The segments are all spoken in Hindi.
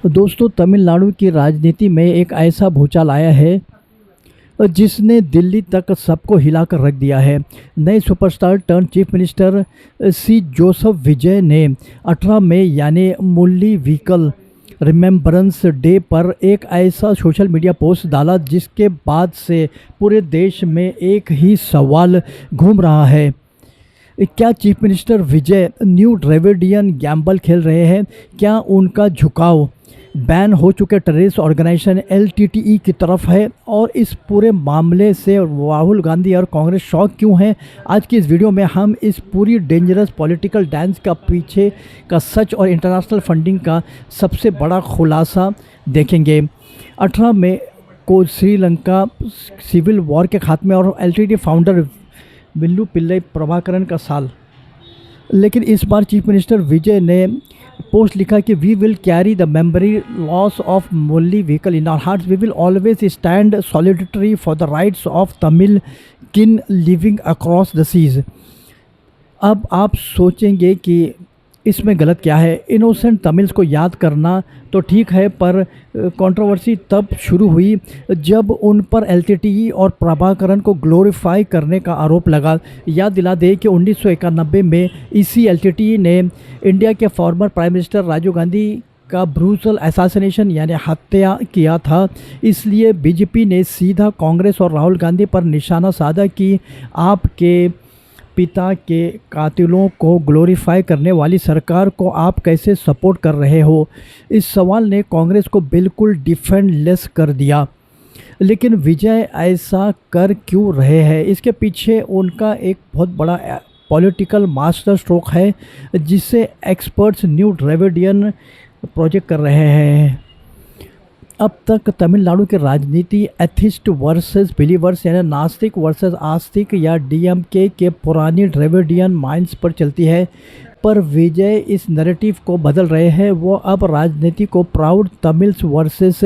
दोस्तों, तमिलनाडु की राजनीति में एक ऐसा भूचाल आया है जिसने दिल्ली तक सबको हिलाकर रख दिया है। नए सुपरस्टार टर्न चीफ मिनिस्टर सी जोसेफ विजय ने 18 मई यानी मुरली व्हीकल रिमेम्बरेंस डे पर एक ऐसा सोशल मीडिया पोस्ट डाला जिसके बाद से पूरे देश में एक ही सवाल घूम रहा है। क्या चीफ मिनिस्टर विजय न्यू ड्रेविडियन गैम्बल खेल रहे हैं? क्या उनका झुकाव बैन हो चुके टेररिस्ट ऑर्गेनाइजेशन एलटीटीई की तरफ है? और इस पूरे मामले से राहुल गांधी और कांग्रेस शॉक क्यों है? आज की इस वीडियो में हम इस पूरी डेंजरस पॉलिटिकल डांस का पीछे का सच और इंटरनेशनल फंडिंग का सबसे बड़ा खुलासा देखेंगे। 18 मई को श्रीलंका सिविल वॉर के खात्मे और एलटीटीई फाउंडर विल्लू पिल्लई प्रभाकरन का साल। लेकिन इस बार चीफ मिनिस्टर विजय ने पोस्ट लिखा कि we will carry the memory loss of Murali vehicle in our hearts, we will always stand solidarity for the rights of Tamil kin living across the seize. अब आप सोचेंगे कि इसमें गलत क्या है? इनोसेंट तमिल्स को याद करना तो ठीक है, पर कंट्रोवर्सी तब शुरू हुई जब उन पर एलटीटीई और प्रभाकरन को ग्लोरीफाई करने का आरोप लगा। याद दिला दे कि 1991 में इसी एलटीटीई ने इंडिया के former prime minister Rajiv Gandhi का ब्रूटल असैसिनेशन यानी हत्या किया था। इसलिए बीजेपी ने सीधा कांग्रेस और राहुल गांधी पर निशाना साधा कि आपके पिता के कातिलों को ग्लोरीफाई करने वाली सरकार को आप कैसे सपोर्ट कर रहे हो? इस सवाल ने कांग्रेस को बिल्कुल डिफेंडलेस कर दिया। लेकिन विजय ऐसा कर क्यों रहे हैं? इसके पीछे उनका एक बहुत बड़ा पॉलिटिकल मास्टर स्ट्रोक है जिसे एक्सपर्ट्स न्यू ड्रेविडियन प्रोजेक्ट कर रहे हैं। अब तक तमिलनाडु की राजनीति एथिस्ट वर्सेस बिलीवर्स यानी नास्तिक वर्सेस आस्तिक या डीएमके के पुरानी ड्रेविडियन माइंड्स पर चलती है, पर विजय इस नैरेटिव को बदल रहे हैं। वो अब राजनीति को proud Tamils versus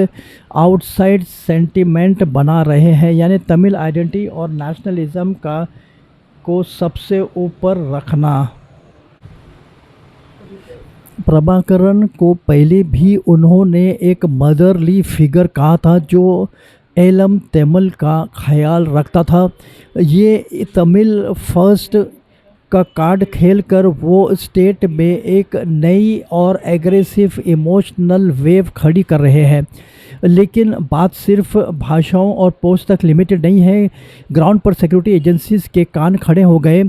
outside sentiment बना रहे हैं, यानी तमिल आइडेंटिटी और नेशनलिज्म को सबसे ऊपर रखना। प्रभाकरन को पहले भी उन्होंने एक मदरली फिगर कहा था जो एलम तमिल का ख्याल रखता था। ये तमिल फर्स्ट का कार्ड खेलकर वो स्टेट में एक नई और एग्रेसिव इमोशनल वेव खड़ी कर रहे हैं। लेकिन बात सिर्फ भाषाओं और पोस्ट तक लिमिटेड नहीं है। ग्राउंड पर सिक्योरिटी एजेंसीज के कान खड़े हो गए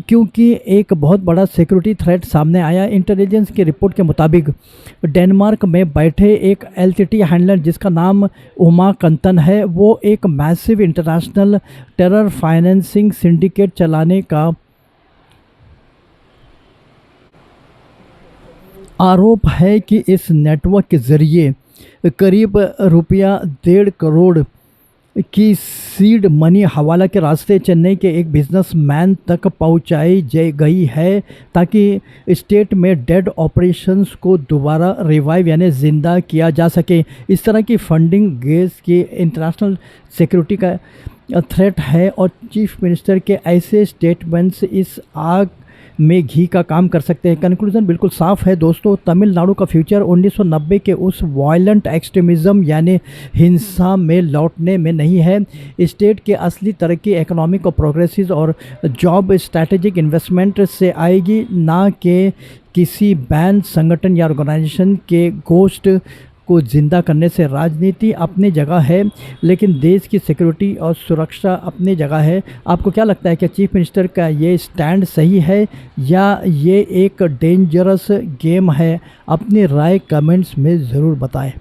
क्योंकि एक बहुत बड़ा सिक्योरिटी थ्रेट सामने आया। इंटेलिजेंस की रिपोर्ट के मुताबिक डेनमार्क में बैठे एक एलटीटी हैंडलर जिसका नाम उमा कंतन है, वो एक massive international terror financing syndicate चलाने का आरोप है कि इस नेटवर्क के ज़रिए करीब ₹1.5 करोड़ की सीड मनी हवाला के रास्ते चेन्नई के एक बिजनेसमैन तक पहुंचाई गई है ताकि स्टेट में डेड ऑपरेशंस को दोबारा रिवाइव यानी ज़िंदा किया जा सके। इस तरह की फंडिंग गैस की इंटरनेशनल सिक्योरिटी का थ्रेट है और चीफ मिनिस्टर के ऐसे स्टेटमेंट्स इस आग में घी का काम कर सकते हैं। कंक्लूजन बिल्कुल साफ है दोस्तों, तमिलनाडु का फ्यूचर 1990 के उस वायलेंट एक्सट्रीमिज़म यानी हिंसा में लौटने में नहीं है। स्टेट के असली तरक्की इकोनॉमिक और प्रोग्रेसिव और जॉब स्ट्रैटेजिक इन्वेस्टमेंट से आएगी, ना कि किसी बैंड संगठन या ऑर्गेनाइजेशन के गोश्त को ज़िंदा करने से। राजनीति अपनी जगह है लेकिन देश की सिक्योरिटी और सुरक्षा अपनी जगह है। आपको क्या लगता है कि चीफ मिनिस्टर का ये स्टैंड सही है या ये एक डेंजरस गेम है? अपनी राय कमेंट्स में ज़रूर बताएं।